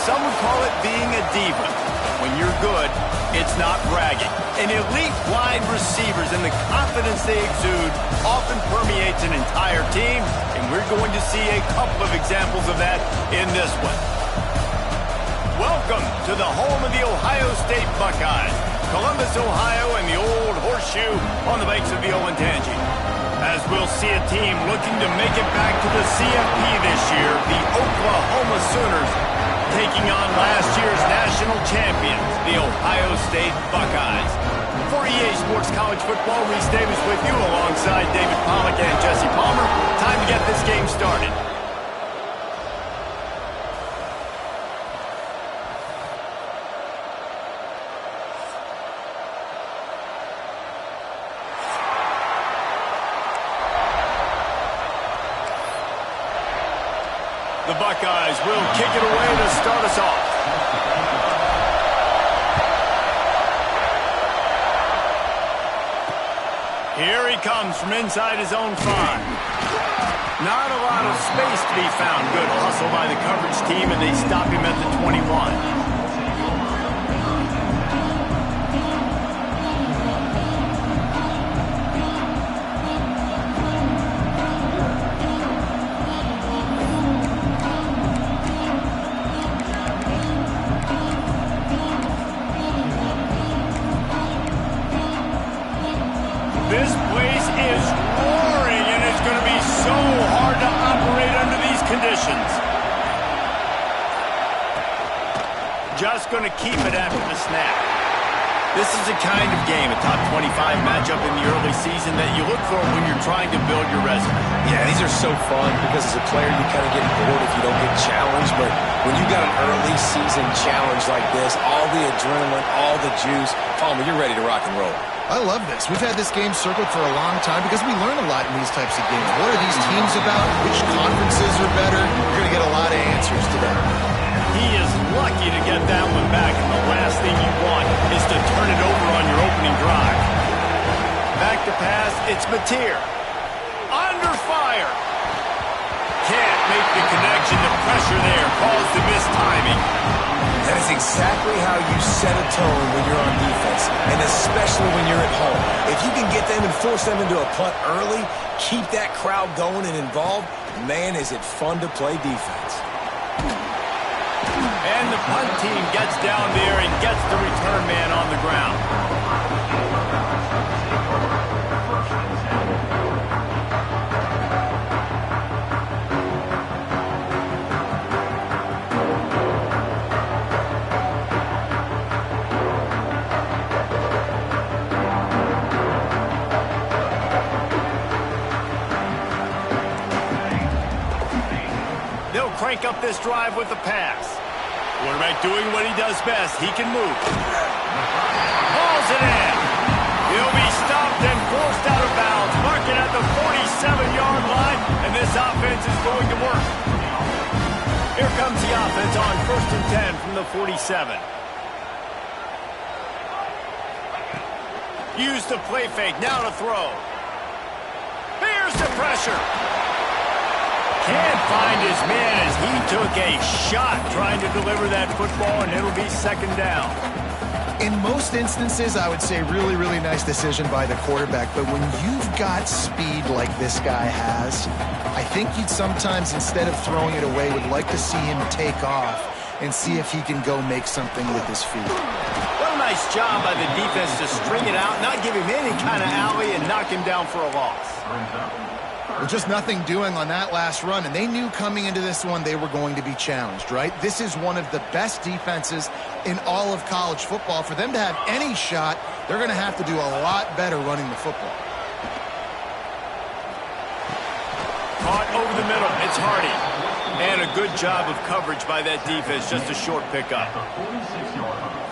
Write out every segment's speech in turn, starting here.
some would call it being a diva. When you're good, it's not bragging. And elite wide receivers and the confidence they exude often permeates an entire team, and we're going to see a couple of examples of that in this one. Welcome to the home of the Ohio State Buckeyes, Columbus, Ohio, and the Old Horseshoe on the banks of the Olentangy. As we'll see a team looking to make it back to the CFP this year, the Oklahoma Sooners taking on last year's national champions, the Ohio State Buckeyes. For EA Sports College Football, Reese Davis with you alongside David Pollack and Jesse Palmer. Time to get this game started. The Buckeyes will kick it away to start us off. Here he comes from inside his own 5. Not a lot of space to be found. Good hustle by the coverage team, and they stop him at the 21. This place is roaring, and it's going to be so hard to operate under these conditions. Just going to keep it after the snap. This is the kind of game, a top 25 matchup in the early season, that you look for when you're trying to build your resume. Yeah, these are so fun because as a player you kind of get bored if you don't get challenged, but when you got an early season challenge like this, all the adrenaline, all the juice, Palmer, you're ready to rock and roll. I love this. We've had this game circled for a long time because we learn a lot in these types of games. What are these teams about? Which conferences are better? You're going to get a lot of answers to that. He is lucky to get that one back, and the last thing you want is to turn it over on your opening drive. Back to pass, it's Mateer. Under fire. Can't make the connection. The pressure there caused the missed timing. That is exactly how you set a tone when you're on defense, and especially when you're at home. If you can get them and force them into a punt early, keep that crowd going and involved, man, is it fun to play defense. And the punt team gets down there and gets the return man on the ground. They'll crank up this drive with the pass. Quarterback doing what he does best. He can move. Hauls it in. He'll be stopped and forced out of bounds. Marking at the 47-yard line, and this offense is going to work. Here comes the offense on 1st and 10 from the 47. Use the play fake. Now to throw. Here's the pressure. Can't find his man as he took a shot trying to deliver that football, and it'll be 2nd down. In most instances, I would say really, really nice decision by the quarterback. But when you've got speed like this guy has, I think you'd sometimes, instead of throwing it away, would like to see him take off and see if he can go make something with his feet. What a nice job by the defense to string it out, not give him any kind of alley, and knock him down for a loss. Well, just nothing doing on that last run, and they knew coming into this one they were going to be challenged, right? This is one of the best defenses in all of college football. For them to have any shot, they're going to have to do a lot better running the football. Caught over the middle. It's Hardy. And a good job of coverage by that defense. Just a short pickup.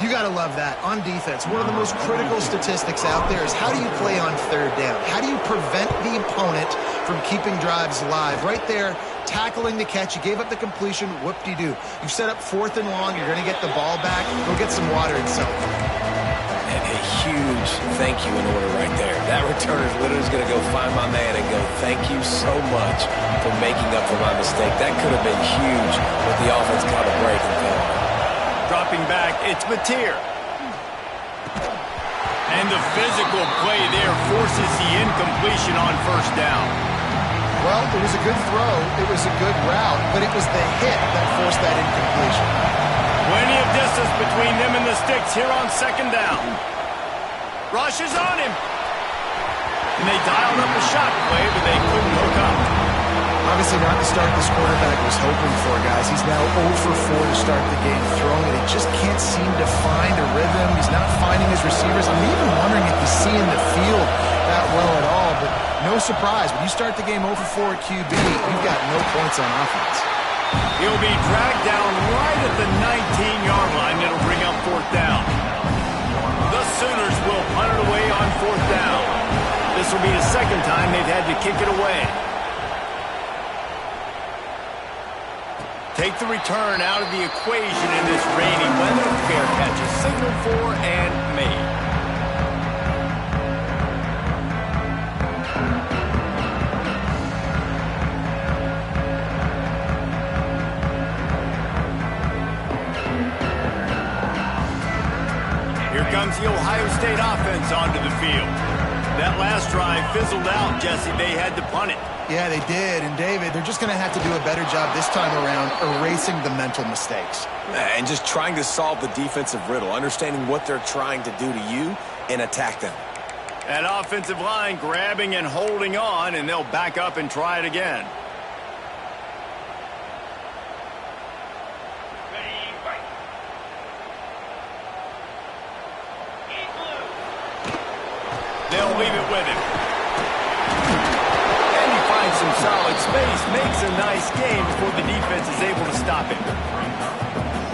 You got to love that. On defense, one of the most critical statistics out there is how do you play on 3rd down? How do you prevent the opponent from keeping drives alive? Right there, tackling the catch. You gave up the completion. Whoop-de-doo. You've set up 4th and long. You're going to get the ball back. Go get some water and so. And a huge thank you in order right there. That returner is literally going to go find my man and go, thank you so much for making up for my mistake. That could have been huge, but the offense caught a break and fell. dropping back. It's Mateer. And the physical play there forces the incompletion on first down. Well, it was a good throw. It was a good route, but it was the hit that forced that incompletion. Plenty of distance between them and the sticks here on second down. Rush is on him. And they dialed up a shot play, but they couldn't hook up. Obviously not the start this quarterback was hoping for, guys. He's now 0 for 4 to start the game throwing it. He just can't seem to find a rhythm. He's not finding his receivers. I'm even wondering if he's seeing the field that well at all. But no surprise, when you start the game 0 for 4 at QB, you've got no points on offense. He'll be dragged down right at the 19-yard line. It'll bring up fourth down. The Sooners will punt it away on fourth down. This will be the second time they've had to kick it away. Take the return out of the equation in this rainy weather. Fair catch is signaled for and made. Here comes the Ohio State offense onto the field. That last drive fizzled out, Jesse. They had to punt it. Yeah, they did. And, David, they're just going to have to do a better job this time around erasing the mental mistakes. And just trying to solve the defensive riddle, understanding what they're trying to do to you and attack them. That offensive line grabbing and holding on, and they'll back up and try it again. They'll leave it with him. And he finds some solid space, makes a nice game before the defense is able to stop him.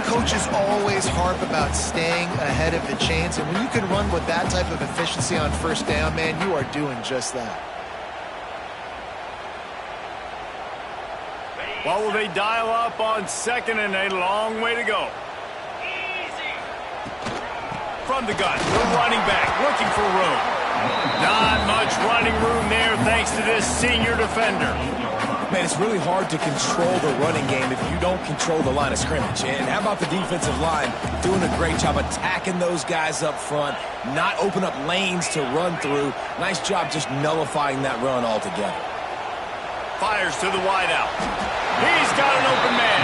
Coaches always harp about staying ahead of the chains, and when you can run with that type of efficiency on first down, man, you are doing just that. What will they dial up on second, and a long way to go? From the gun, the running back looking for room. Not much running room there thanks to this senior defender. Man, it's really hard to control the running game if you don't control the line of scrimmage. And how about the defensive line doing a great job attacking those guys up front, not open up lanes to run through. Nice job just nullifying that run altogether. Fires to the wideout. He's got an open man.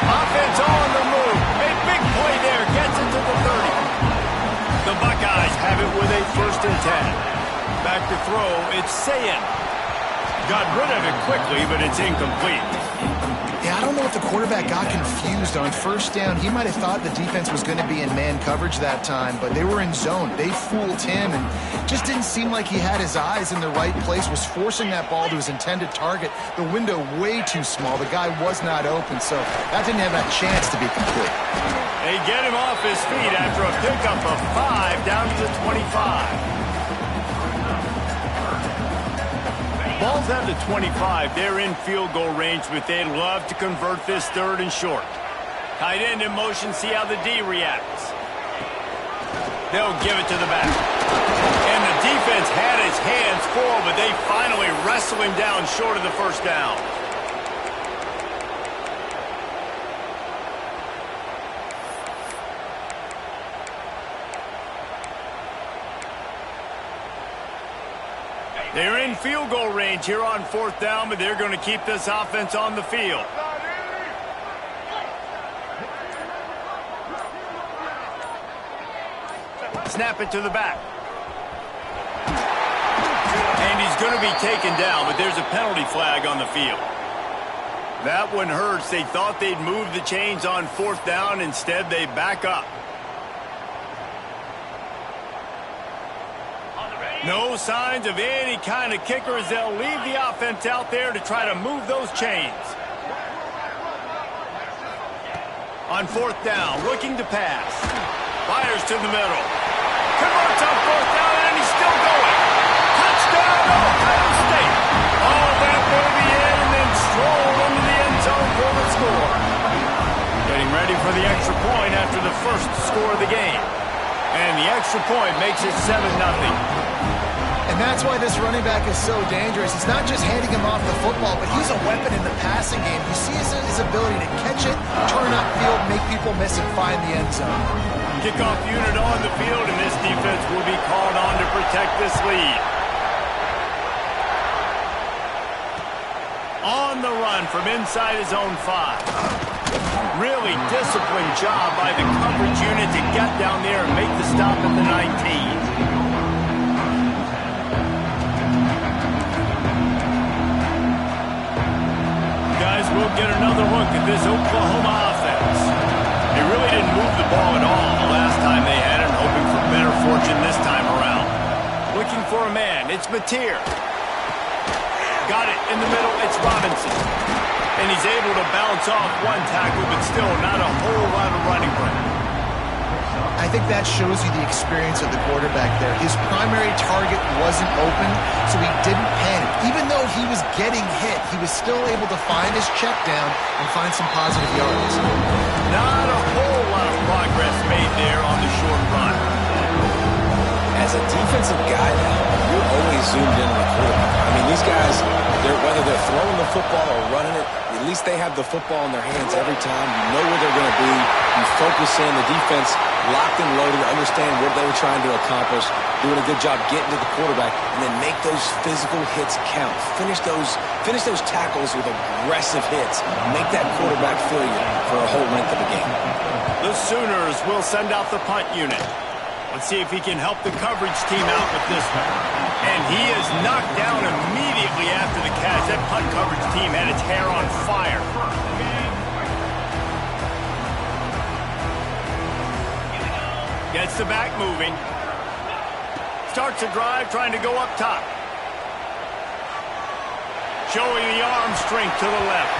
Offense on the move. A big play there. Gets it to the 30. The Buckeyes have it with a 1st and 10. Back to throw, it's Sayin. Got rid of it quickly, but it's incomplete. Yeah, I don't know if the quarterback got confused on first down. He might have thought the defense was going to be in man coverage that time, but they were in zone. They fooled him and just didn't seem like he had his eyes in the right place, was forcing that ball to his intended target. The window way too small. The guy was not open, so that didn't have a chance to be complete. They get him off his feet after a pickup of 5 down to the 25. Ball's at the 25. They're in field goal range, but they'd love to convert this 3rd and short. Tight end in motion, see how the D reacts. They'll give it to the back. And the defense had his hands full, but they finally wrestle him down short of the first down. They're in field goal range here on 4th down, but they're going to keep this offense on the field. Snap it to the back. And he's going to be taken down, but there's a penalty flag on the field. That one hurts. They thought they'd move the chains on 4th down. Instead, they back up. No signs of any kind of kicker as they'll leave the offense out there to try to move those chains. On 4th down, looking to pass. Fires to the middle. Converts on 4th down, and he's still going. Touchdown, Ohio State. Oh, that may be in, and then strolled into the end zone for the score. Getting ready for the extra point after the first score of the game. And the extra point makes it 7-0. And that's why this running back is so dangerous. It's not just handing him off the football, but he's a weapon in the passing game. You see his ability to catch it, turn upfield, make people miss, and find the end zone. Kickoff unit on the field, and this defense will be called on to protect this lead. On the run from inside his own 5. Really disciplined job by the coverage unit to get down there and make the stop at the 19. Guys, we'll get another look at this Oklahoma offense. They really didn't move the ball at all the last time they had it, hoping for better fortune this time around. Looking for a man, it's Mateer. Got it in the middle, it's Robinson. And he's able to bounce off one tackle, but still not a whole lot of running room. I think that shows you the experience of the quarterback there. His primary target wasn't open, so he didn't panic. Even though he was getting hit, he was still able to find his check down and find some positive yards. Not a whole lot of progress made there on the short run. As a defensive guy now, you're always zoomed in on the quarterback. I mean, these guys, whether they're throwing the football or running it, at least they have the football in their hands every time. You know where they're going to be. You focus in. The defense locked and loaded, understand what they were trying to accomplish, doing a good job getting to the quarterback, and then make those physical hits count. Finish those tackles with aggressive hits. Make that quarterback feel you for a whole length of the game. The Sooners will send out the punt unit. Let's see if he can help the coverage team out with this one. And he is knocked down immediately after the catch. That punt coverage team had its hair on fire. Gets the back moving. Starts a drive trying to go up top. Showing the arm strength to the left.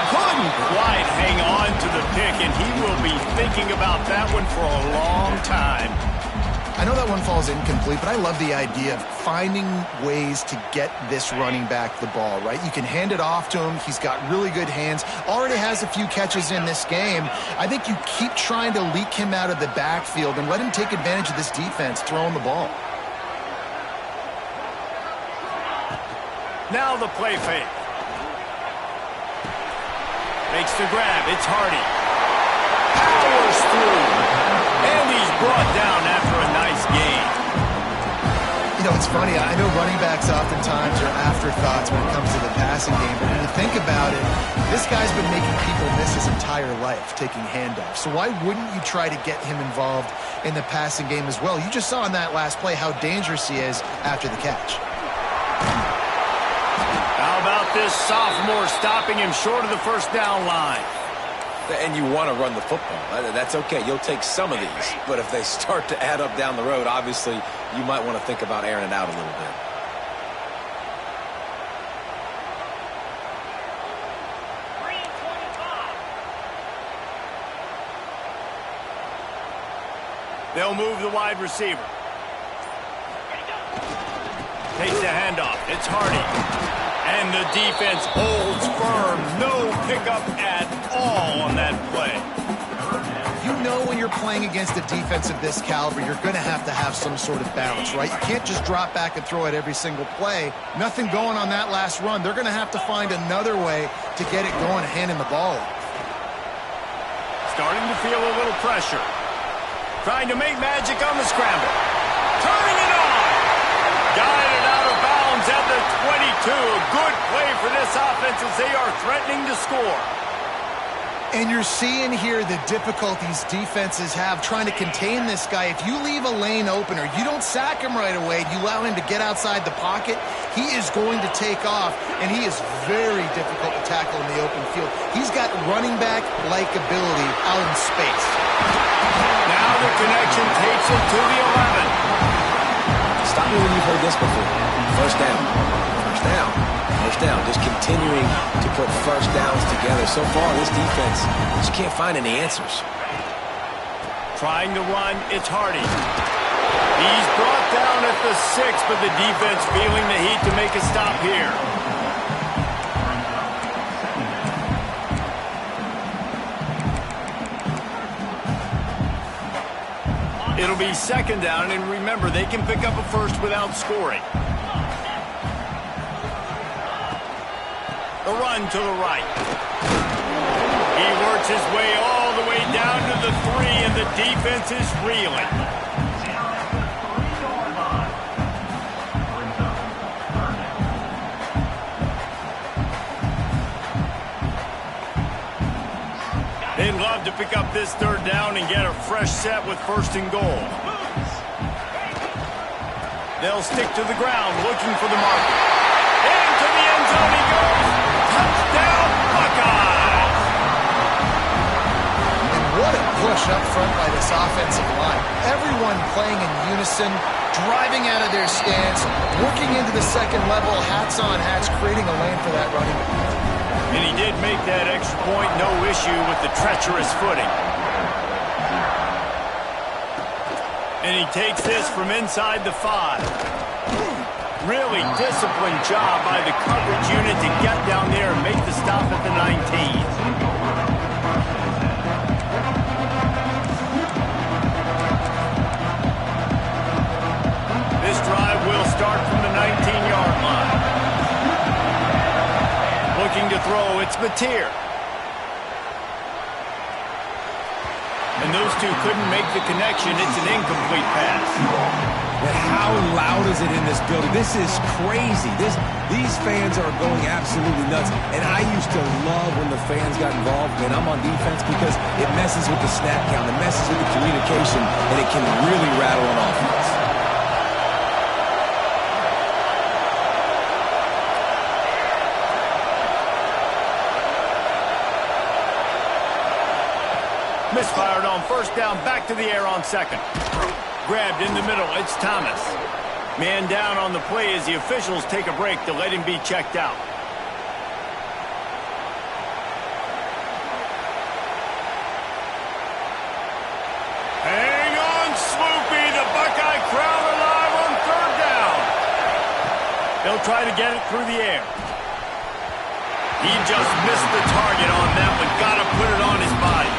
Couldn't quite hang on to the pick, and he will be thinking about that one for a long time. I know that one falls incomplete, but I love the idea of finding ways to get this running back the ball, right? You can hand it off to him. He's got really good hands. Already has a few catches in this game. I think you keep trying to leak him out of the backfield and let him take advantage of this defense throwing the ball. Now the play fake. Makes the grab. It's Hardy. Powers through. And he's brought down after a nice gain. You know, it's funny. I know running backs oftentimes are afterthoughts when it comes to the passing game. But when you think about it, this guy's been making people miss his entire life taking handoffs. So why wouldn't you try to get him involved in the passing game as well? You just saw in that last play how dangerous he is after the catch. How about this sophomore stopping him short of the first down line? And you want to run the football. That's okay. You'll take some of these. But if they start to add up down the road, obviously you might want to think about airing it out a little bit. They'll move the wide receiver. Takes the handoff. It's Hardy. And the defense holds firm. No pickup at all on that play. You know when you're playing against a defense of this caliber, you're going to have some sort of balance, right? You can't just drop back and throw it every single play. Nothing going on that last run. They're going to have to find another way to get it going, handing the ball off. Starting to feel a little pressure. Trying to make magic on the scramble. Turning it on. Got it out of bounds at the 22. A good play for this offense as they are threatening to score. And you're seeing here the difficulties defenses have trying to contain this guy. If you leave a lane open or you don't sack him right away, you allow him to get outside the pocket, he is going to take off, and he is very difficult to tackle in the open field. He's got running back-like ability out in space. Now the connection takes him to the 11. Stop me when you've heard this before. First down. First down. First down. Just continuing to put first downs together. So far, this defense just can't find any answers. Trying to run, it's Hardy. He's brought down at the 6, but the defense feeling the heat to make a stop here. It'll be second down, and remember, they can pick up a first without scoring. The run to the right. He works his way all the way down to the 3, and the defense is reeling. They'd love to pick up this third down and get a fresh set with first and goal. They'll stick to the ground looking for the marker. Into the end zone he goes. Touchdown, Buckeyes! And what a push up front by this offensive line. Everyone playing in unison, driving out of their stance, working into the second level, hats on hats, creating a lane for that running back. And he did make that extra point, no issue with the treacherous footing. And he takes this from inside the 5. Really disciplined job by the coverage unit to get down there and make the stop at the 19. This drive will start from the 19-yard line. Looking to throw, it's Mateer. And those two couldn't make the connection. It's an incomplete pass. But how loud is it in this building? This is crazy. These fans are going absolutely nuts. And I used to love when the fans got involved when I'm on defense because it messes with the snap count, it messes with the communication, and it can really rattle an offense. Misfired on first down, back to the air on second. Grabbed in the middle, it's Thomas. Man down on the play as the officials take a break to let him be checked out. Hang on, Sloopy, the Buckeye crowd alive on third down. They'll try to get it through the air. He just missed the target on that, but got to put it on his body.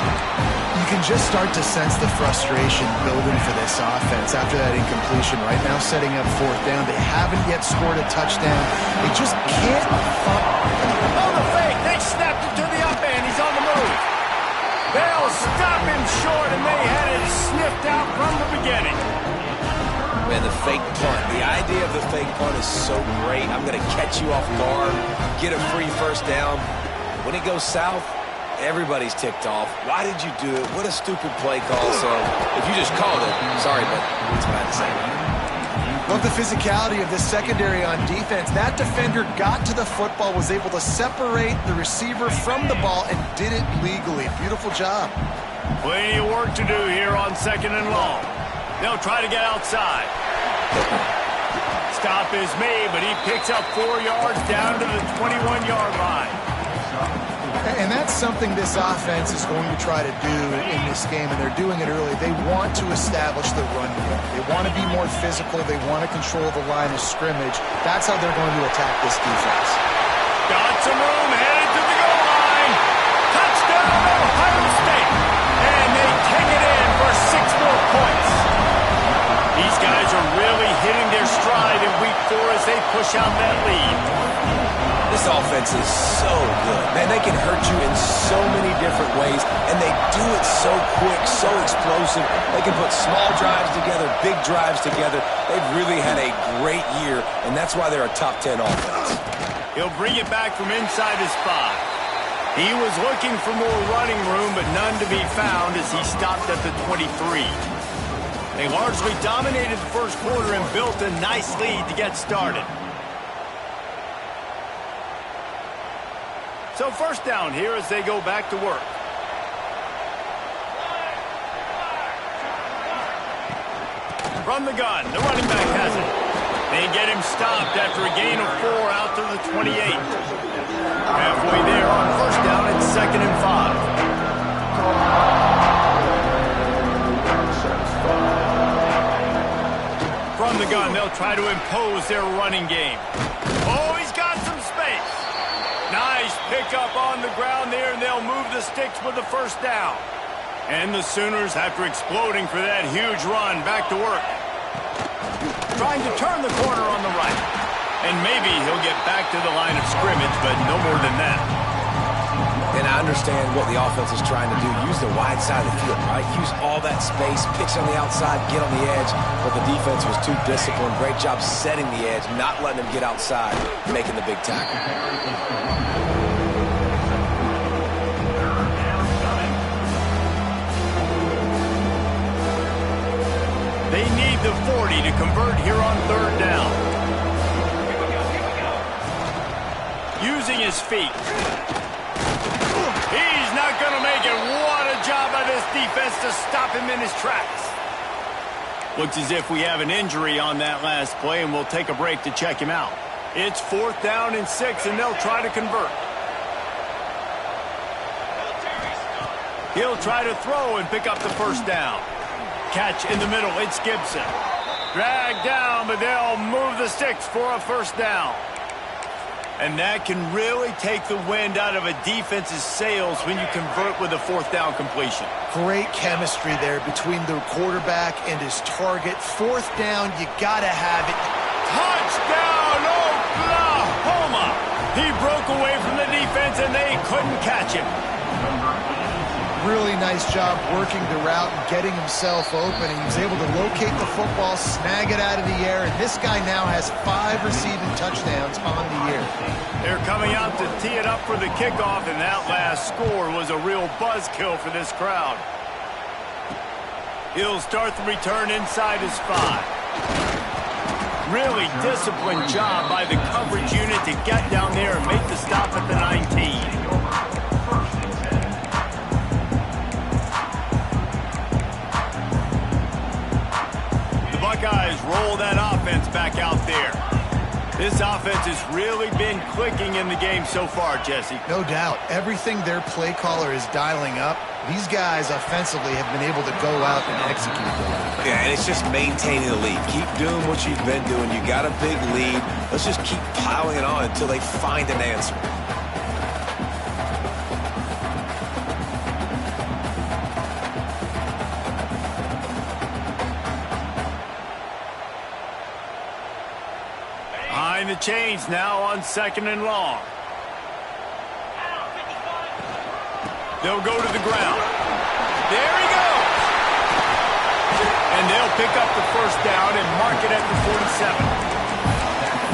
You can just start to sense the frustration building for this offense after that incompletion. Right now setting up fourth down. They haven't yet scored a touchdown. They just can't find... Oh, the fake! They snapped it to the up end. He's on the move. They'll stop him short, and they had it sniffed out from the beginning. Man, the fake punt. The idea of the fake punt is so great. I'm going to catch you off guard, get a free first down. When it goes south, everybody's ticked off. Why did you do it? What a stupid play call. So if you just called it, sorry, but that's what I had to say. Love the physicality of this secondary on defense. That defender got to the football, was able to separate the receiver from the ball, and did it legally. Beautiful job. Plenty of work to do here on second and long. They'll try to get outside. Stop is made, but he picks up 4 yards down to the 21-yard line. And that's something this offense is going to try to do in this game, and they're doing it early. They want to establish the run game. They want to be more physical. They want to control the line of scrimmage. That's how they're going to attack this defense. Got some room, headed to the goal line. Touchdown, Ohio State. And they take it in for 6 more points. These guys are really hitting their stride in week 4 as they push out that lead. This offense is so good. Man, they can hurt you in so many different ways, and they do it so quick, so explosive. They can put small drives together, big drives together. They've really had a great year, and that's why they're a top 10 offense. He'll bring it back from inside his 5. He was looking for more running room, but none to be found as he stopped at the 23. They largely dominated the first quarter and built a nice lead to get started. So first down here as they go back to work. From the gun, the running back has it. They get him stopped after a gain of 4 out to the 28. Halfway there on first down, it's 2nd and 5. From the gun, they'll try to impose their running game. Oh, he's got some space. Nice pickup on the ground there, and they'll move the sticks with the first down. And the Sooners, after exploding for that huge run, back to work. Trying to turn the corner on the right. And maybe he'll get back to the line of scrimmage, but no more than that. And I understand what the offense is trying to do. Use the wide side of the field, right? Use all that space, pitch on the outside, get on the edge. But the defense was too disciplined. Great job setting the edge, not letting them get outside, making the big tackle. They need the 40 to convert here on third down. Using his feet. He's not going to make it. What a job by this defense to stop him in his tracks. Looks as if we have an injury on that last play, and we'll take a break to check him out. It's 4th down and 6, and they'll try to convert. He'll try to throw and pick up the first down. Catch in the middle. It's Gibson. Dragged down, but they'll move the sticks for a first down. And that can really take the wind out of a defense's sails when you convert with a 4th down completion. Great chemistry there between the quarterback and his target. 4th down, you gotta have it. Touchdown, Oklahoma! He broke away from the defense and they couldn't catch him. Really nice job working the route and getting himself open. And he was able to locate the football, snag it out of the air, and this guy now has 5 receiving touchdowns on the year. They're coming out to tee it up for the kickoff, and that last score was a real buzzkill for this crowd. He'll start the return inside his 5. Really disciplined job by the coverage unit to get down there and make the stop at the 19. Buckeyes roll that offense back out there. This offense has really been clicking in the game so far, Jesse. No doubt. Everything their play caller is dialing up, these guys offensively have been able to go out and execute them. Yeah, and it's just maintaining the lead. Keep doing what you've been doing. You got a big lead. Let's just keep piling it on until they find an answer. Behind the chains now on 2nd and long. They'll go to the ground. There he goes. And they'll pick up the first down and mark it at the 47.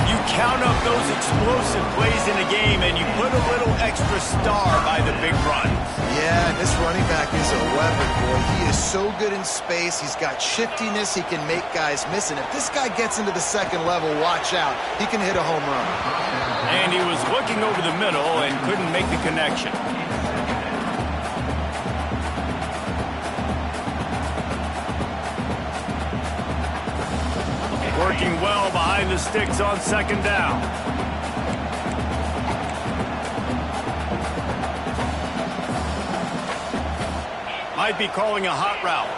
You count up those explosive plays in a game and you put a little extra star by the big run. Yeah, this running back is a weapon, boy. He is so good in space. He's got shiftiness. He can make guys miss. And if this guy gets into the second level, watch out. He can hit a home run. And he was looking over the middle and couldn't make the connection. Working well behind the sticks on 2nd down. Might be calling a hot route.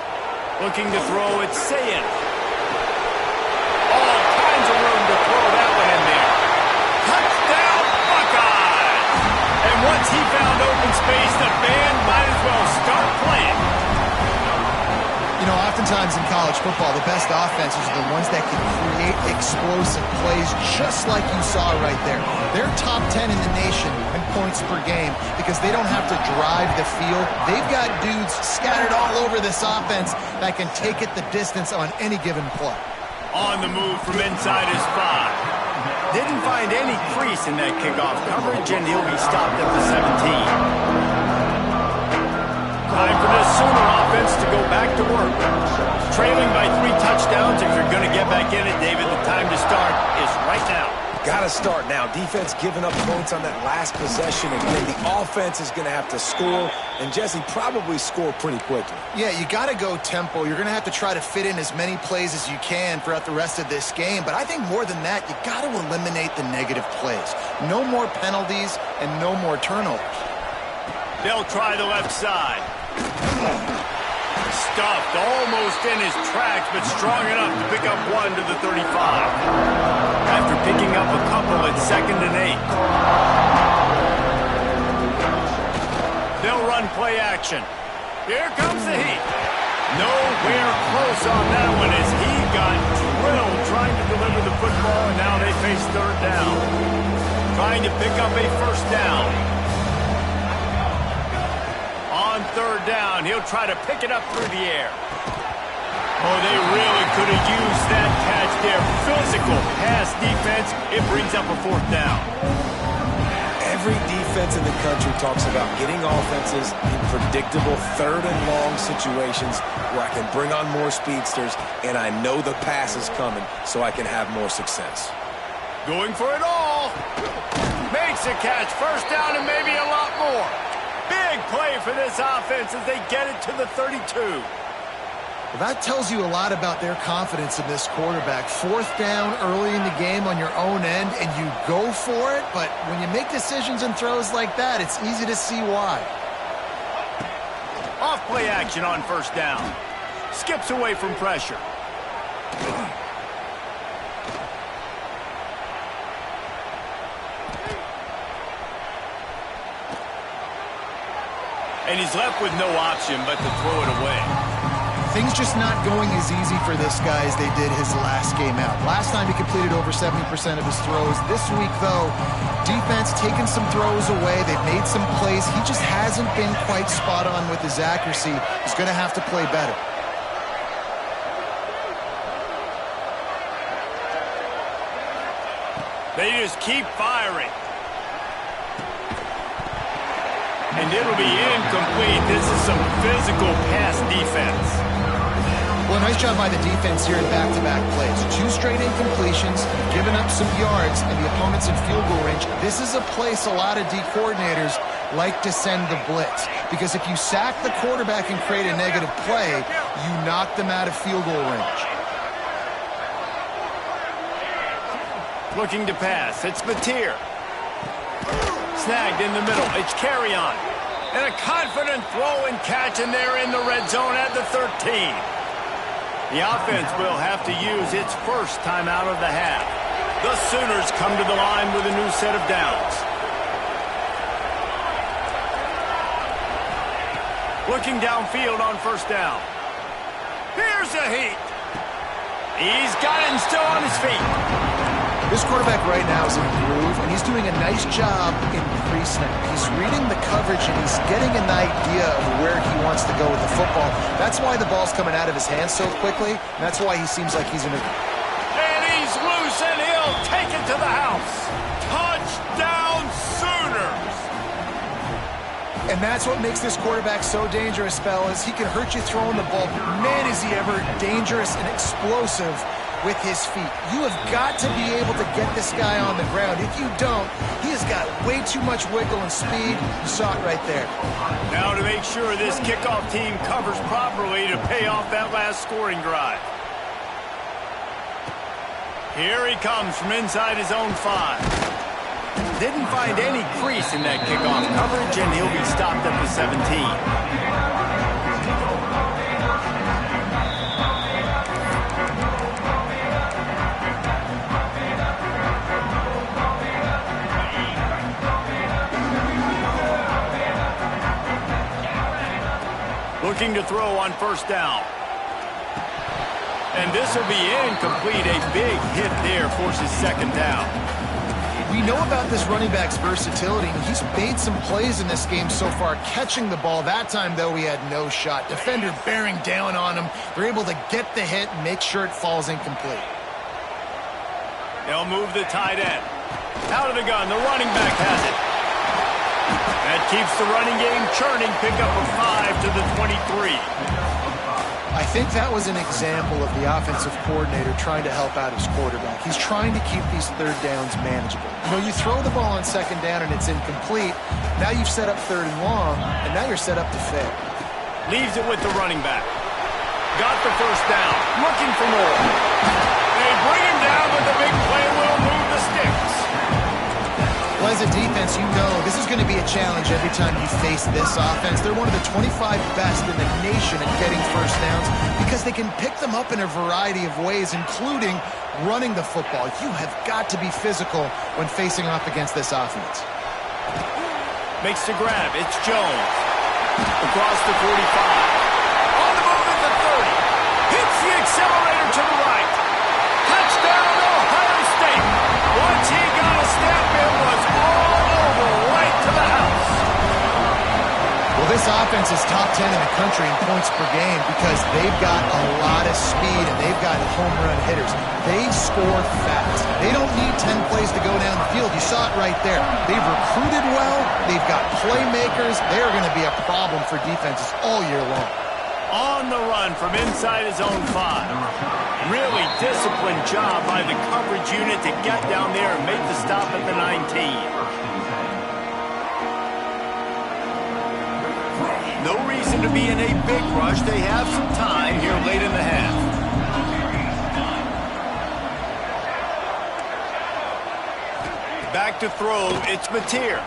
Looking to throw, it's Sayin. All kinds of room to throw that one in there. Touchdown, Buckeyes! And once he found open space, the band might as well start playing. You know, oftentimes in college football, the best offenses are the ones that can create explosive plays, just like you saw right there. They're top 10 in the nation in points per game because they don't have to drive the field. They've got dudes scattered all over this offense that can take it the distance on any given play. On the move from inside his 5. Didn't find any crease in that kickoff coverage, and he'll be stopped at the 17. Time for this Sooner offense to go back to work. Trailing by 3 touchdowns. If you're going to get back in it, David, the time to start is right now. Got to start now. Defense giving up points on that last possession. Again, the offense is going to have to score, and Jesse probably score pretty quickly. Yeah, you got to go tempo. You're going to have to try to fit in as many plays as you can throughout the rest of this game. But I think more than that, you got to eliminate the negative plays. No more penalties and no more turnovers. They'll try the left side. Stuffed almost in his tracks, but strong enough to pick up 1 to the 35. After picking up a couple at 2nd and 8. They'll run play action. Here comes the heat. Nowhere close on that one as he got drilled trying to deliver the football, and now they face third down. Trying to pick up a first down. On third down, he'll try to pick it up through the air. Oh, they really could have used that catch there. Physical pass defense. It brings up a fourth down. Every defense in the country talks about getting offenses in predictable third and long situations where I can bring on more speedsters and I know the pass is coming so I can have more success. Going for it all. Makes a catch. First down and maybe a lot more. Big play for this offense as they get it to the 32. Well, that tells you a lot about their confidence in this quarterback. Fourth down early in the game on your own end, and you go for it, but when you make decisions and throws like that, it's easy to see why. Off play action on first down. Skips away from pressure. And he's left with no option but to throw it away. Things just not going as easy for this guy as they did his last game out. Last time he completed over 70% of his throws. This week, though, defense taking some throws away. They've made some plays. He just hasn't been quite spot on with his accuracy. He's going to have to play better. They just keep firing. And it'll be incomplete. This is some physical pass defense. Well, nice job by the defense here in back-to-back plays. 2 straight incompletions, giving up some yards, and the opponent's in field goal range. This is a place a lot of D coordinators like to send the blitz. Because if you sack the quarterback and create a negative play, you knock them out of field goal range. Looking to pass. It's Batir. Snagged in the middle. It's Carry-On. And a confident throw and catch, and they're in the red zone at the 13. The offense will have to use its first timeout of the half. The Sooners come to the line with a new set of downs. Looking downfield on first down. Here's a heat. He's got it and still on his feet. This quarterback right now is in a groove, and he's doing a nice job in pre-snap. He's reading the coverage, and he's getting an idea of where he wants to go with the football. That's why the ball's coming out of his hands so quickly, and that's why he seems like he's in a... And he's loose, and he'll take it to the house. Touchdown, Sooners! And that's what makes this quarterback so dangerous, fellas. He can hurt you throwing the ball. Man, is he ever dangerous and explosive with his feet. You have got to be able to get this guy on the ground. If you don't, he has got way too much wiggle and speed. You saw it right there. Now to make sure this kickoff team covers properly to pay off that last scoring drive. Here he comes from inside his own 5. Didn't find any crease in that kickoff coverage, and he'll be stopped at the 17. Looking to throw on first down. And this will be incomplete. A big hit there forces second down. We know about this running back's versatility, and he's made some plays in this game so far, catching the ball. That time, though, he had no shot. Defender bearing down on him. They're able to get the hit and make sure it falls incomplete. They'll move the tight end. Out of the gun, the running back has it. That keeps the running game churning. Pick up a 5 to the 23. I think that was an example of the offensive coordinator trying to help out his quarterback. He's trying to keep these third downs manageable. You know, you throw the ball on second down and it's incomplete. Now you've set up third and long, and now you're set up to fail. Leaves it with the running back. Got the first down. Looking for more. They bring him down, but the big play will move the sticks. Well, as a defense, you know this is going to be a challenge every time you face this offense. They're one of the 25 best in the nation at getting first downs because they can pick them up in a variety of ways, including running the football. You have got to be physical when facing off against this offense. Makes the grab. It's Jones. Across the 45. On the move at the 30. Hits the accelerator to the right. Touchdown, Ohio State. Once he got a step, it was all over right to the house. Well, this offense is top 10 in the country in points per game because they've got a lot of speed and they've got home run hitters. They score fast. They don't need 10 plays to go down the field. You saw it right there. They've recruited well. They've got playmakers. They're going to be a problem for defenses all year long. On the run from inside his own 5. Really disciplined job by the coverage unit to get down there and make the stop at the 19. No reason to be in a big rush. They have some time here late in the half. Back to throw, it's Mateer.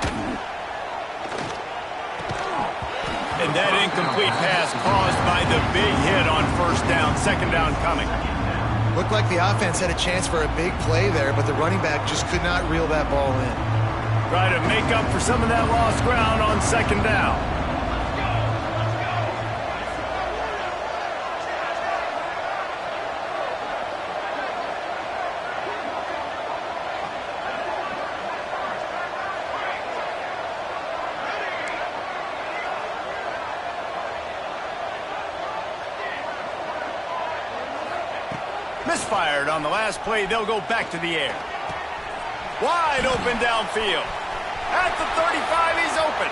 And that incomplete pass caused by the big hit on first down. Second down coming. Looked like the offense had a chance for a big play there, but the running back just could not reel that ball in. Try to make up for some of that lost ground on second down. Misfired on the last play. They'll go back to the air. Wide open downfield. At the 35, he's open.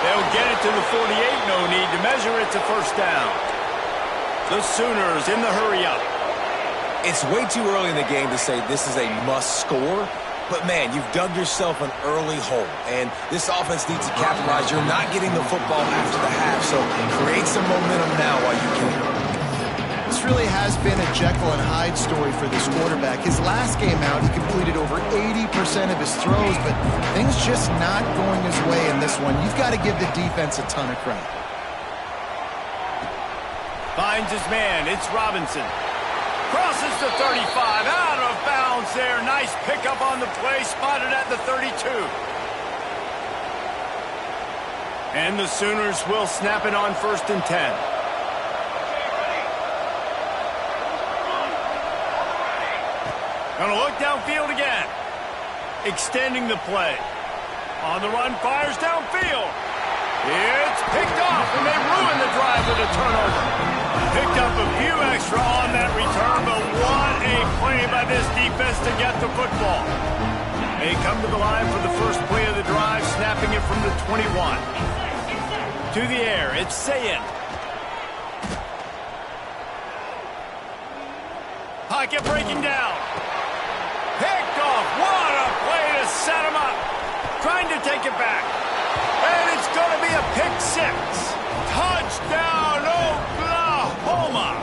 They'll get it to the 48. No need to measure it to first down. The Sooners in the hurry-up. It's way too early in the game to say this is a must score. But, man, you've dug yourself an early hole. And this offense needs to capitalize. You're not getting the football after the half, so create some momentum now while you can. This really has been a Jekyll and Hyde story for this quarterback. His last game out, he completed over 80% of his throws, but things just not going his way in this one. You've got to give the defense a ton of credit. Finds his man. It's Robinson. Crosses the 35. Out of bounds there. Nice pickup on the play. Spotted at the 32. And the Sooners will snap it on 1st and 10. Gonna look downfield again. Extending the play. On the run, fires downfield. It's picked off, and they ruin the drive with a turnover. Picked up a few extra on that return, but what a play by this defense to get the football. They come to the line for the first play of the drive, snapping it from the 21. To the air, it's Sayin. Pocket breaking down. Picked off. What a play to set him up. Trying to take it back. And it's going to be a pick 6. Touchdown, Oklahoma.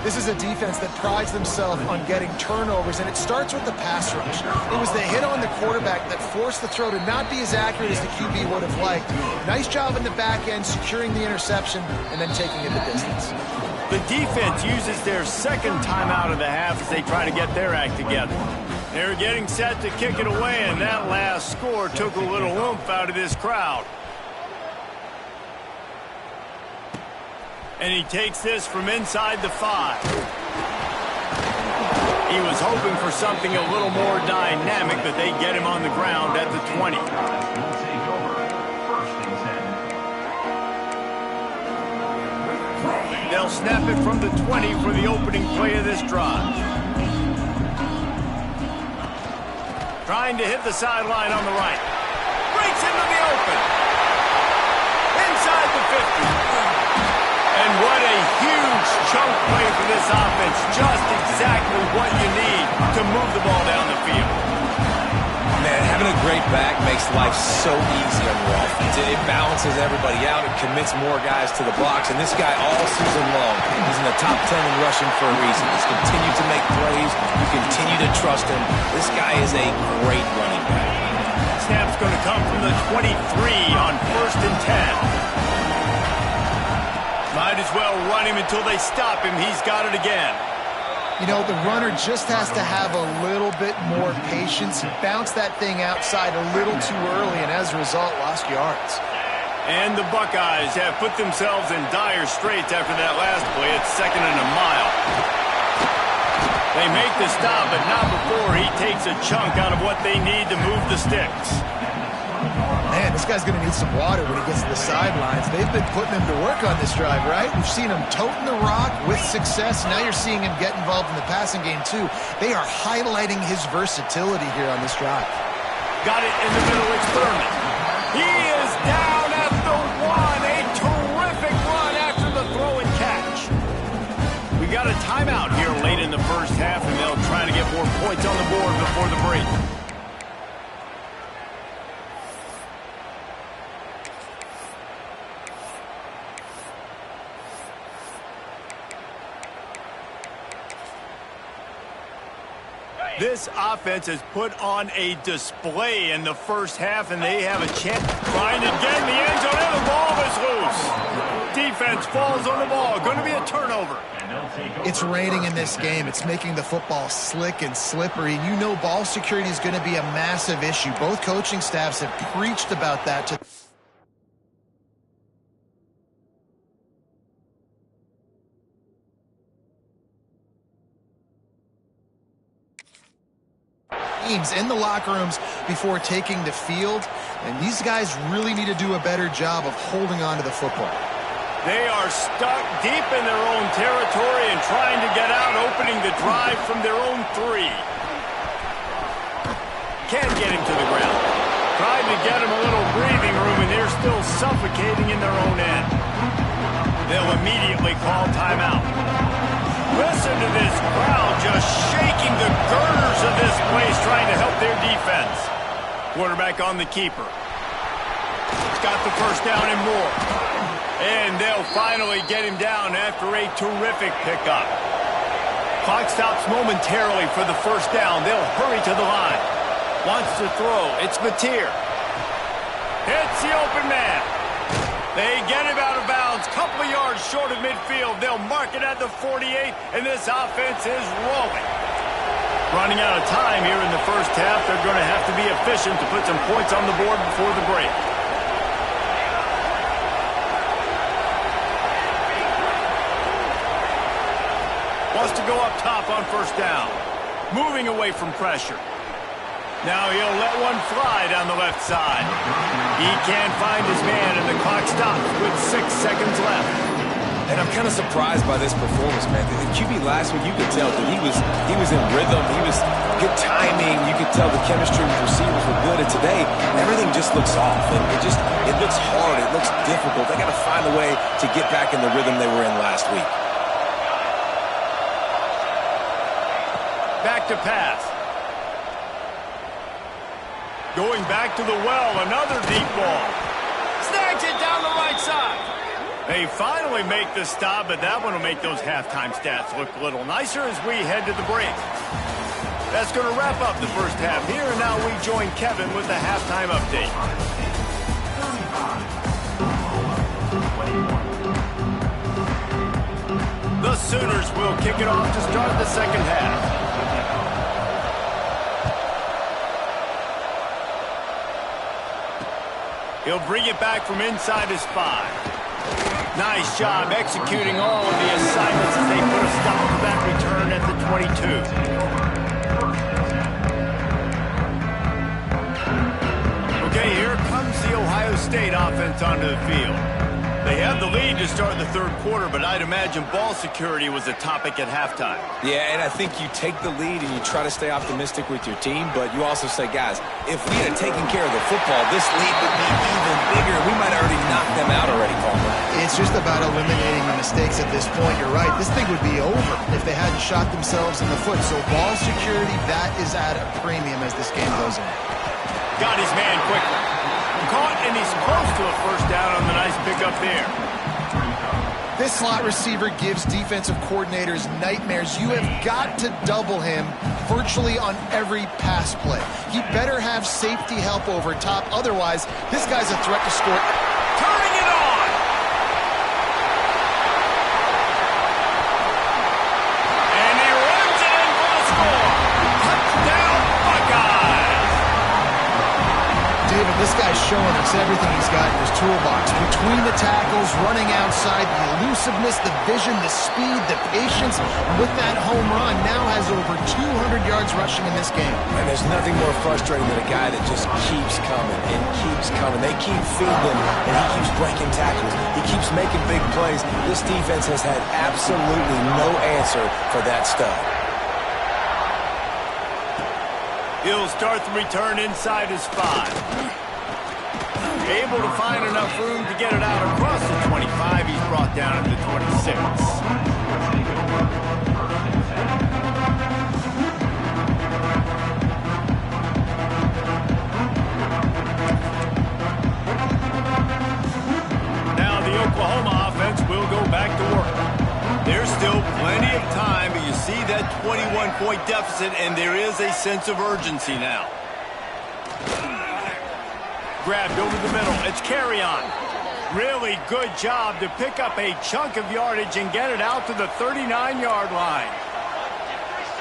This is a defense that prides themselves on getting turnovers, and it starts with the pass rush. It was the hit on the quarterback that forced the throw to not be as accurate as the QB would have liked. Nice job in the back end, securing the interception, and then taking it the distance. The defense uses their second timeout of the half as they try to get their act together. They're getting set to kick it away, and that last score took a little oomph out of this crowd. And he takes this from inside the 5. He was hoping for something a little more dynamic, but they get him on the ground at the 20. They'll snap it from the 20 for the opening play of this drive. Trying to hit the sideline on the right. Breaks into the open. Inside the 50. And what a huge chunk play for this offense. Just exactly what you need to move the ball down the field. Man, having a great back makes life so easy on your offense. It balances everybody out. It commits more guys to the box. And this guy all season long, he's in the top 10 in rushing for a reason. He's continued to make plays. You continue to trust him. This guy is a great running back. Snap's going to come from the 23 on 1st and 10. Might as well run him until they stop him. He's got it again. You know, the runner just has to have a little bit more patience. He bounced that thing outside a little too early, and as a result, lost yards. And the Buckeyes have put themselves in dire straits after that last play. It's 2nd and a mile. They make the stop, but not before he takes a chunk out of what they need to move the sticks. Man, this guy's going to need some water when he gets to the sidelines. They've been putting him to work on this drive, right? We've seen him toting the rock with success. Now you're seeing him get involved in the passing game, too. They are highlighting his versatility here on this drive. Got it in the middle experiment. He is down at the 1. A terrific run after the throw and catch. We got a timeout here late in the first half, and they'll try to get more points on the board before the break. This offense has put on a display in the first half, and they have a chance trying to get in the end zone, and the ball is loose. Defense falls on the ball. Going to be a turnover. It's raining in this game. It's making the football slick and slippery. You know ball security is going to be a massive issue. Both coaching staffs have preached about that to teams in the locker rooms before taking the field, and these guys really need to do a better job of holding on to the football. They are stuck deep in their own territory and trying to get out, opening the drive from their own 3. Can't get him to the ground. Tried to get him a little breathing room, and they're still suffocating in their own end. They'll immediately call timeout. Listen to this crowd just shaking the girders of this place, trying to help their defense. Quarterback on the keeper. He's got the first down and more. And they'll finally get him down after a terrific pickup. Clock stops momentarily for the first down. They'll hurry to the line. Wants to throw. It's Mateer. Hits the open man. They get him out of bounds, couple of yards short of midfield. They'll mark it at the 48, and this offense is rolling. Running out of time here in the first half. They're going to have to be efficient to put some points on the board before the break. Wants to go up top on first down. Moving away from pressure. Now he'll let one fly down the left side. He can't find his man, and the clock stops with 6 seconds left. And I'm kind of surprised by this performance, man. The QB last week, you could tell that he was in rhythm. He was good timing. You could tell the chemistry with receivers were good. And today, everything just looks off. And it looks hard. It looks difficult. They got to find a way to get back in the rhythm they were in last week. Back to pass. Going back to the well, another deep ball. Snags it down the right side. They finally make the stop, but that one will make those halftime stats look a little nicer as we head to the break. That's going to wrap up the first half here, and now we join Kevin with the halftime update. The Sooners will kick it off to start the second half. He'll bring it back from inside his 5. Nice job executing all of the assignments as they put a stop to that return at the 22. Okay, here comes the Ohio State offense onto the field. They have the lead to start the third quarter, but I'd imagine ball security was a topic at halftime. Yeah, and I think you take the lead and you try to stay optimistic with your team, but you also say, guys, if we had taken care of the football, this lead would be even bigger. We might have already knocked them out already, Palmer. It's just about eliminating the mistakes at this point. You're right. This thing would be over if they hadn't shot themselves in the foot. So ball security, that is at a premium as this game goes on. Got his man quickly. Caught, and he's close to a first down on the nice pickup there. This slot receiver gives defensive coordinators nightmares. You have got to double him virtually on every pass play. He better have safety help over top. Otherwise, this guy's a threat to score. Turning it on! And he runs it in for the score. Touchdown, Buckeyes! David, This guy's showing us everything he's got in his toolbox. Between the tackles, running outside, the elusiveness, the vision, the speed, the patience. And with that home run, now has over 200 yards rushing in this game. And there's nothing more frustrating than a guy that just keeps coming and keeps coming. They keep feeding him, and he keeps breaking tackles. He keeps making big plays. This defense has had absolutely no answer for that stud. He'll start the return inside his 5. Able to find enough room to get it out across the 25. He's brought down at the 26. Now the Oklahoma offense will go back to work. There's still plenty of time, but you see that 21-point deficit, and there is a sense of urgency now. Grabbed over the middle. It's Carry-On. Really good job to pick up a chunk of yardage and get it out to the 39-yard line.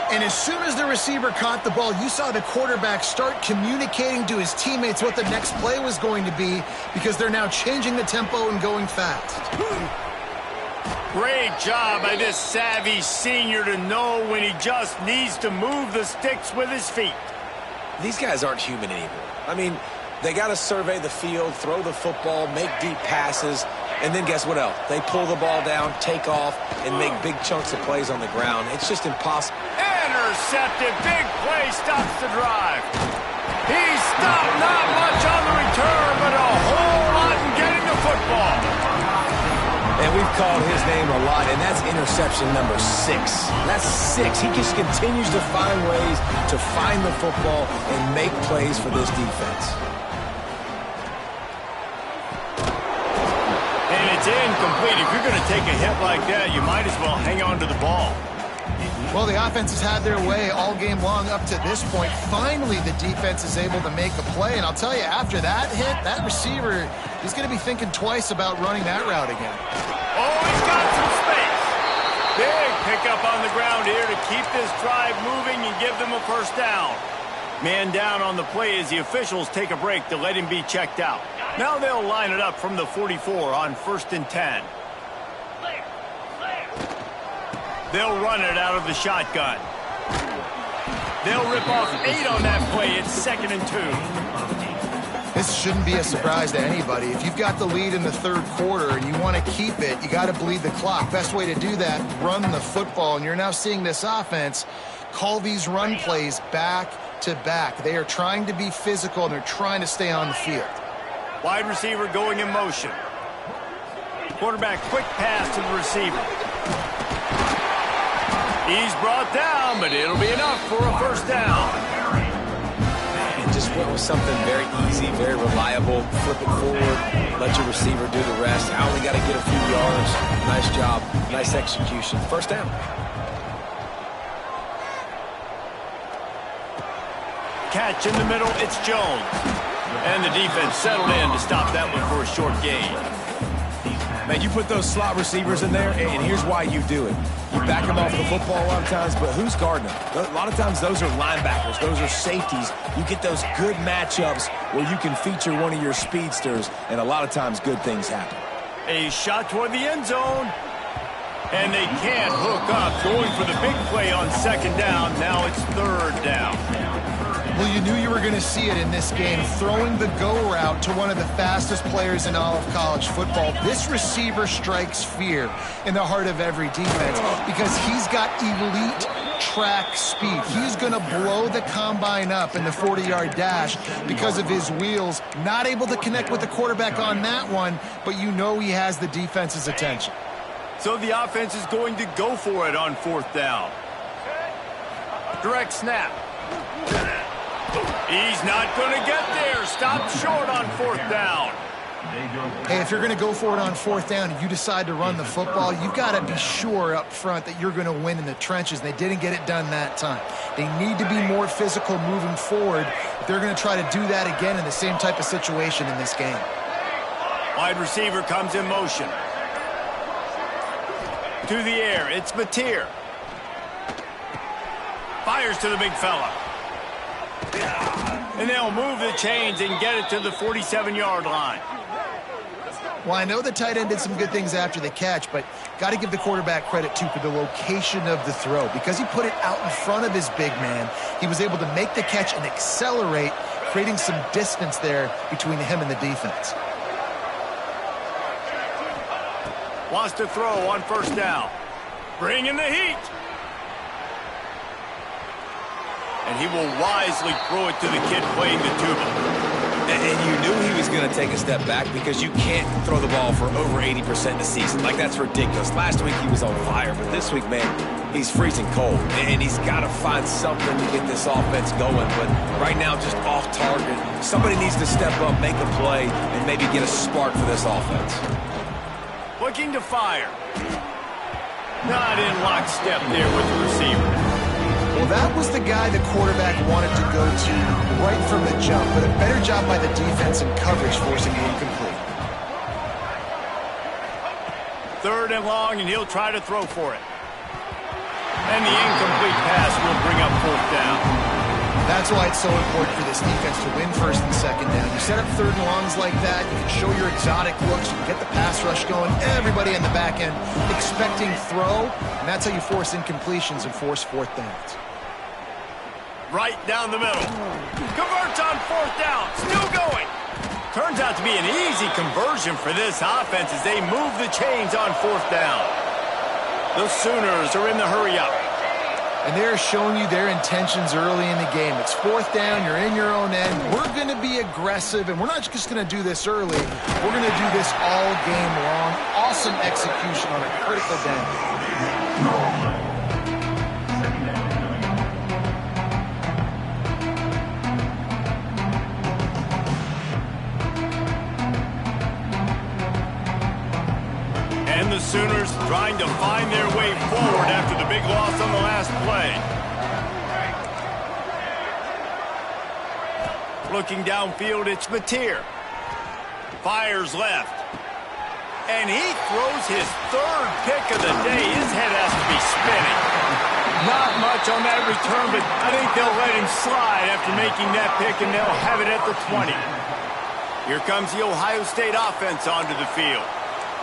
And as soon as the receiver caught the ball, you saw the quarterback start communicating to his teammates what the next play was going to be, because they're now changing the tempo and going fast. Great job by this savvy senior to know when he just needs to move the sticks with his feet. These guys aren't human anymore. I mean, they got to survey the field, throw the football, make deep passes, and then guess what else? They pull the ball down, take off, and make big chunks of plays on the ground. It's just impossible. Intercepted. Big play stops the drive. He stopped not much on the return, but a whole lot in getting the football. And we've called his name a lot, and that's interception number 6. That's 6. He just continues to find ways to find the football and make plays for this defense. And it's incomplete. If you're going to take a hit like that, you might as well hang on to the ball. Well, the offense has had their way all game long up to this point. Finally, the defense is able to make a play. And I'll tell you, after that hit, that receiver, he's going to be thinking twice about running that route again. Oh, he's got some space. Big pickup on the ground here to keep this drive moving and give them a first down. Man down on the play as the officials take a break to let him be checked out. Now they'll line it up from the 44 on 1st and 10. They'll run it out of the shotgun. They'll rip off 8 on that play. It's 2nd and 2. This shouldn't be a surprise to anybody. If you've got the lead in the third quarter and you want to keep it, you got to bleed the clock. Best way to do that, run the football. And you're now seeing this offense call these run plays back to back. They are trying to be physical, and they're trying to stay on the field. Wide receiver going in motion. Quarterback quick pass to the receiver. He's brought down, but it'll be enough for a first down. And just went with something very easy, very reliable. Flip it forward, let your receiver do the rest. I only got to get a few yards. Nice job, nice execution. First down. Catch in the middle, it's Jones. And the defense settled in to stop that one for a short gain. Man, you put those slot receivers in there, and here's why you do it. You back them off the football a lot of times, but who's guarding them? A lot of times those are linebackers. Those are safeties. You get those good matchups where you can feature one of your speedsters, and a lot of times good things happen. A shot toward the end zone. And they can't hook up. Going for the big play on 2nd down. Now it's 3rd down. Well, you knew you were going to see it in this game, throwing the go route to one of the fastest players in all of college football. This receiver strikes fear in the heart of every defense because he's got elite track speed. He's going to blow the combine up in the 40-yard dash because of his wheels. Not able to connect with the quarterback on that one, but you know he has the defense's attention. So the offense is going to go for it on 4th down. Direct snap. He's not going to get there. Stopped short on 4th down. Hey, if you're going to go for it on 4th down and you decide to run the football, you've got to be sure up front that you're going to win in the trenches. They didn't get it done that time. They need to be more physical moving forward if they're going to try to do that again in the same type of situation in this game. Wide receiver comes in motion. To the air, it's Mateer. Fires to the big fella. And they'll move the chains and get it to the 47-yard line. Well, I know the tight end did some good things after the catch, but got to give the quarterback credit, too, for the location of the throw. Because he put it out in front of his big man, he was able to make the catch and accelerate, creating some distance there between him and the defense. Wants to throw on first down. Bring in the heat. And he will wisely throw it to the kid playing the tuba. And you knew he was going to take a step back because you can't throw the ball for over 80% of the season. Like, that's ridiculous. Last week he was on fire, but this week, man, he's freezing cold. And he's got to find something to get this offense going. But right now, just off target. Somebody needs to step up, make a play, and maybe get a spark for this offense. Looking to fire. Not in lockstep there with the receiver. Well, that was the guy the quarterback wanted to go to right from the jump, but a better job by the defense in coverage, forcing it incomplete. 3rd and long, and he'll try to throw for it. And the incomplete pass will bring up 4th down. That's why it's so important for this defense to win 1st and 2nd down. You set up 3rd and longs like that, you can show your exotic looks, you can get the pass rush going, everybody in the back end expecting throw, and that's how you force incompletions and force 4th downs. Right down the middle. Converts on 4th down. Still going. Turns out to be an easy conversion for this offense as they move the chains on 4th down. The Sooners are in the hurry-up. And they're showing you their intentions early in the game. It's 4th down. You're in your own end. We're going to be aggressive, and we're not just going to do this early. We're going to do this all game long. Awesome execution on a critical down. And the Sooners trying to find their way forward after the big loss on the last play. Looking downfield, it's Mateer. Fires left. And he throws his 3rd pick of the day. His head has to be spinning. Not much on that return, but I think they'll let him slide after making that pick, and they'll have it at the 20. Here comes the Ohio State offense onto the field.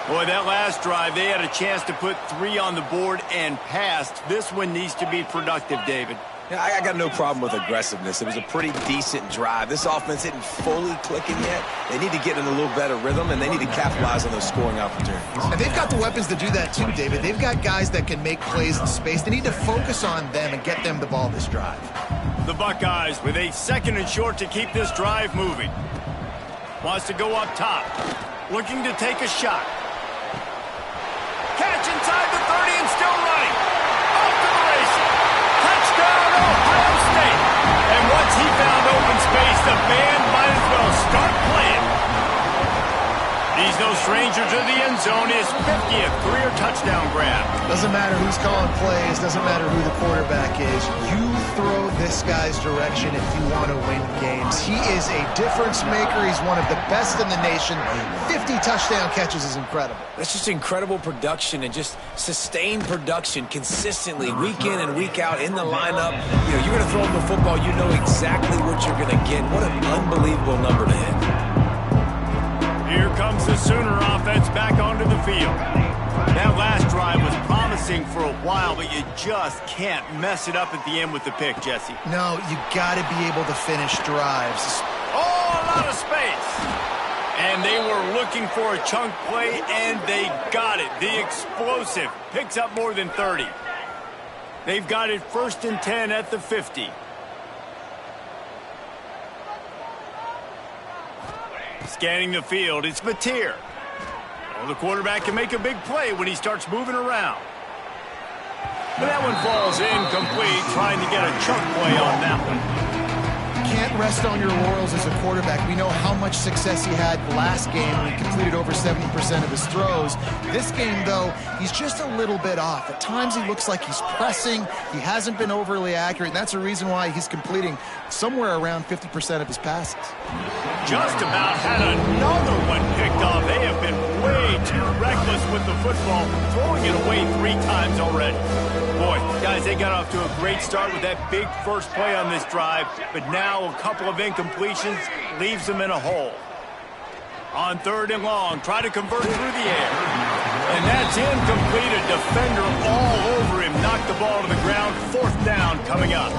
Boy, that last drive, they had a chance to put 3 on the board and passed. This one needs to be productive, David. Yeah, I got no problem with aggressiveness. It was a pretty decent drive. This offense isn't fully clicking yet. They need to get in a little better rhythm, and they need to capitalize on those scoring opportunities. And they've got the weapons to do that too, David. They've got guys that can make plays in space. They need to focus on them and get them the ball this drive. The Buckeyes with a 2nd and short to keep this drive moving. Wants to go up top. Looking to take a shot. Catch inside the 30 and still running. Off to the races. Touchdown, Ohio State. And once he found open space, the band might as well start playing. He's no stranger to the end zone. His 50th career touchdown grab. Doesn't matter who's calling plays. Doesn't matter who the quarterback is. You throw this guy's direction if you want to win games. He is a difference maker. He's one of the best in the nation. 50 touchdown catches is incredible. That's just incredible production and just sustained production consistently week in and week out in the lineup. You know, you're going to throw him the football, you know exactly what you're going to get. What an unbelievable number to hit. Here comes the Sooner offense back onto the field. That last drive was promising for a while, but you just can't mess it up at the end with the pick, Jesse. No, you got to be able to finish drives. Oh, a lot of space. And they were looking for a chunk play, and they got it. The explosive picks up more than 30. They've got it 1st and 10 at the 50. Scanning the field, it's Mateer. Well, the quarterback can make a big play when he starts moving around. But that one falls incomplete, trying to get a chunk play on that one. Can't rest on your laurels as a quarterback. We know how much success he had last game when he completed over 70% of his throws. This game, though, he's just a little bit off. At times he looks like he's pressing. He hasn't been overly accurate, and that's a reason why he's completing somewhere around 50% of his passes. Just about had another one picked off. They have been way too reckless with the football, throwing it away 3 times already. Boy, guys, they got off to a great start with that big first play on this drive, but now a couple of incompletions leaves them in a hole. On 3rd and long, try to convert through the air. And that's incomplete. A defender all over him. Knocked the ball to the ground. 4th down coming up.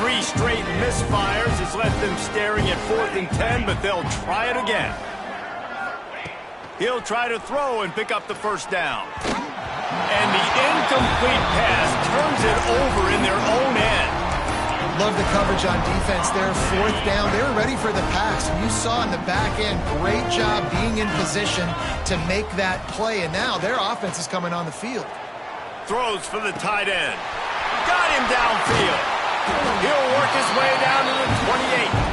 3 straight misfires has left them staring at 4th and 10, but they'll try it again. He'll try to throw and pick up the 1st down. And the incomplete pass turns it over in their own end. Love the coverage on defense there. 4th down. They were ready for the pass. And you saw in the back end, great job being in position to make that play. And now their offense is coming on the field. Throws for the tight end. Got him downfield. He'll work his way down to the 28.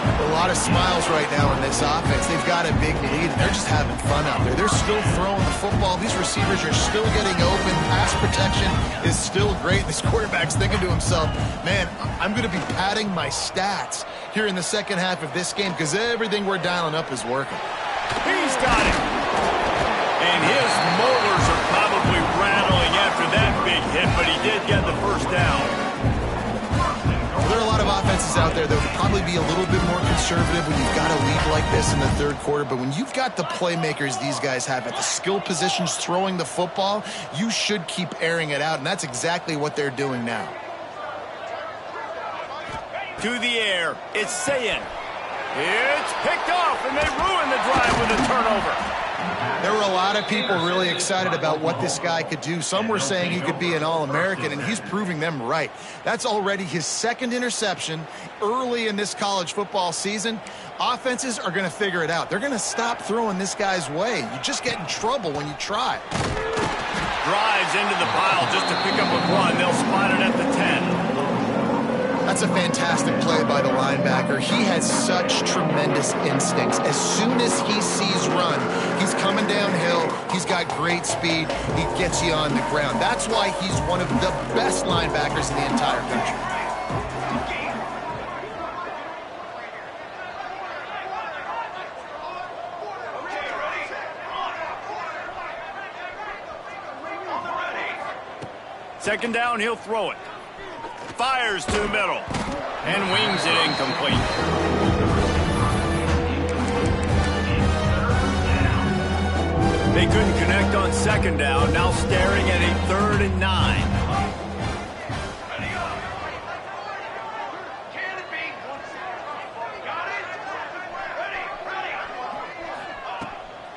A lot of smiles right now in this offense. They've got a big lead, and they're just having fun out there. They're still throwing the football. These receivers are still getting open. Pass protection is still great. This quarterback's thinking to himself, man, I'm going to be padding my stats here in the second half of this game because everything we're dialing up is working. He's got it. And his molars are probably rattling after that big hit, but he did get the 1st down. There are a lot of offenses out there that would probably be a little bit more conservative when you've got a lead like this in the 3rd quarter. But when you've got the playmakers these guys have at the skill positions throwing the football, you should keep airing it out. And that's exactly what they're doing now. To the air. It's Sayin. It's picked off, and they ruin the drive with a turnover. There were a lot of people really excited about what this guy could do. Some were saying he could be an All-American, and he's proving them right. That's already his 2nd interception early in this college football season. Offenses are going to figure it out. They're going to stop throwing this guy's way. You just get in trouble when you try. Drives into the pile just to pick up a 1. They'll spot it at the 10. That's a fantastic play by the linebacker. He has such tremendous instincts. As soon as he sees run, he's coming downhill. He's got great speed. He gets you on the ground. That's why he's one of the best linebackers in the entire country. Second down, he'll throw it. Fires to the middle and wings it incomplete. They couldn't connect on 2nd down, now staring at a 3rd and 9.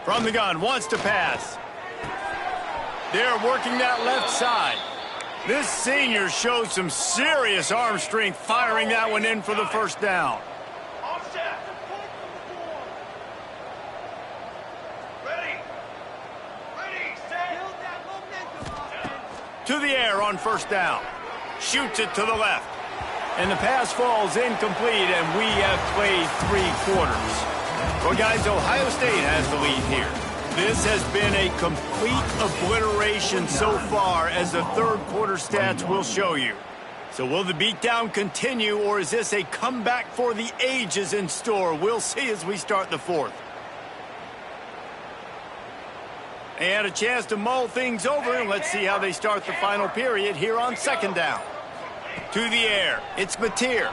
From the gun, wants to pass. They're working that left side. This senior shows some serious arm strength, firing that one in for the 1st down. To the air on 1st down. Shoots it to the left. And the pass falls incomplete, and we have played 3 quarters. Well, guys, Ohio State has the lead here. This has been a complete obliteration so far, as the 3rd quarter stats will show you. So will the beatdown continue, or is this a comeback for the ages in store? We'll see as we start the 4th. And a chance to mull things over, and let's see how they start the final period here on 2nd down. To the air, it's Mateer.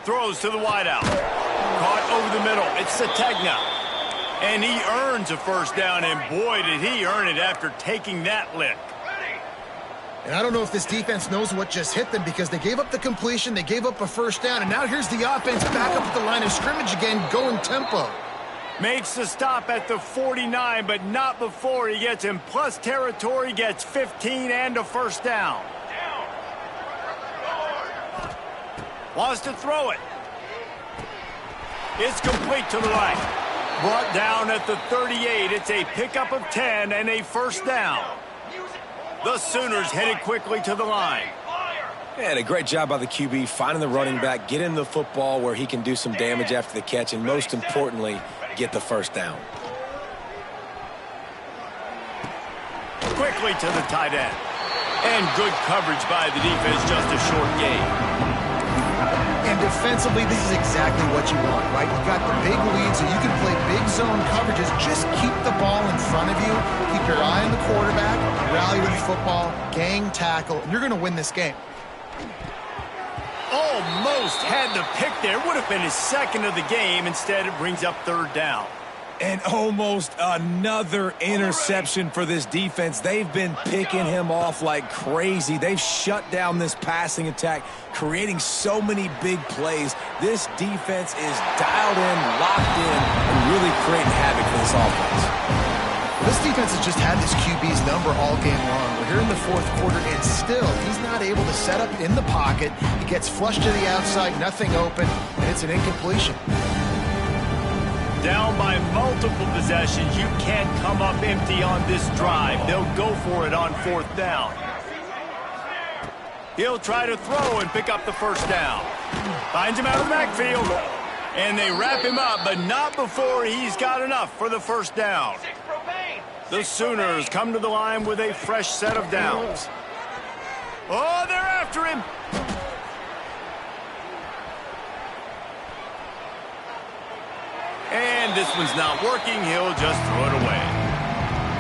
Throws to the wideout. Caught over the middle, it's Sategna. And he earns a 1st down, and boy, did he earn it after taking that lick. And I don't know if this defense knows what just hit them because they gave up the completion, they gave up a 1st down, and now here's the offense back up at the line of scrimmage again, going tempo. Makes the stop at the 49, but not before he gets in plus territory, gets 15 and a 1st down. Wants to throw it. It's complete to the right. Brought down at the 38. It's a pickup of 10 and a 1st down. The Sooners headed quickly to the line. And a great job by the QB, finding the running back, getting the football where he can do some damage after the catch, and most importantly, get the 1st down. Quickly to the tight end. And good coverage by the defense, just a short gain. And defensively, this is exactly what you want, right? You got the big lead, so you can play big zone coverages. Just keep the ball in front of you. Keep your eye on the quarterback. Rally to the football. Gang tackle. And you're going to win this game. Almost had the pick there. Would have been his second of the game. Instead, it brings up third down. And almost another interception for this defense. They've been picking him off like crazy. They've shut down this passing attack, creating so many big plays. This defense is dialed in, locked in, and really creating havoc for this offense. This defense has just had this QB's number all game long. We're here in the fourth quarter, and still, he's not able to set up in the pocket. He gets flushed to the outside, nothing open, and it's an incompletion. Down by multiple possessions, you can't come up empty on this drive. They'll go for it on fourth down. He'll try to throw and pick up the first down. Finds him out of the backfield. And they wrap him up, but not before he's got enough for the first down. The Sooners come to the line with a fresh set of downs. Oh, they're after him. And this one's not working. He'll just throw it away.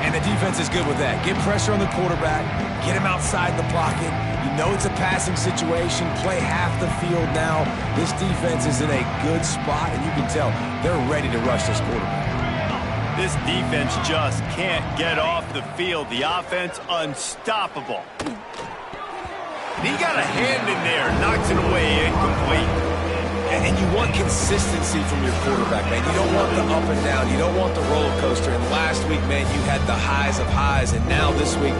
And the defense is good with that. Get pressure on the quarterback. Get him outside the pocket. You know it's a passing situation. Play half the field now. This defense is in a good spot, and you can tell they're ready to rush this quarterback. This defense just can't get off the field. The offense unstoppable. He got a hand in there. Knocks it away. Incomplete. And you want consistency from your quarterback, man. You don't want the up and down. You don't want the roller coaster. And last week, man, you had the highs of highs. And now this week,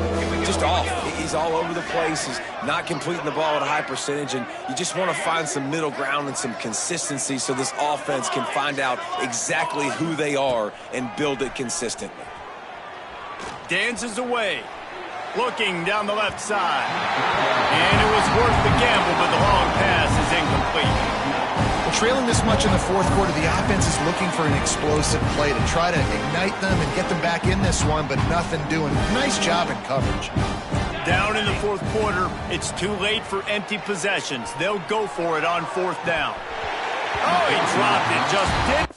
just off. He's all over the place. He's not completing the ball at a high percentage. And you just want to find some middle ground and some consistency so this offense can find out exactly who they are and build it consistently. Dances away. Looking down the left side. And it was worth the gamble, but the long pass is incomplete. Trailing this much in the fourth quarter, the offense is looking for an explosive play to try to ignite them and get them back in this one, but nothing doing. Nice job in coverage. Down in the fourth quarter, it's too late for empty possessions. They'll go for it on fourth down. Oh, he dropped it. Just did.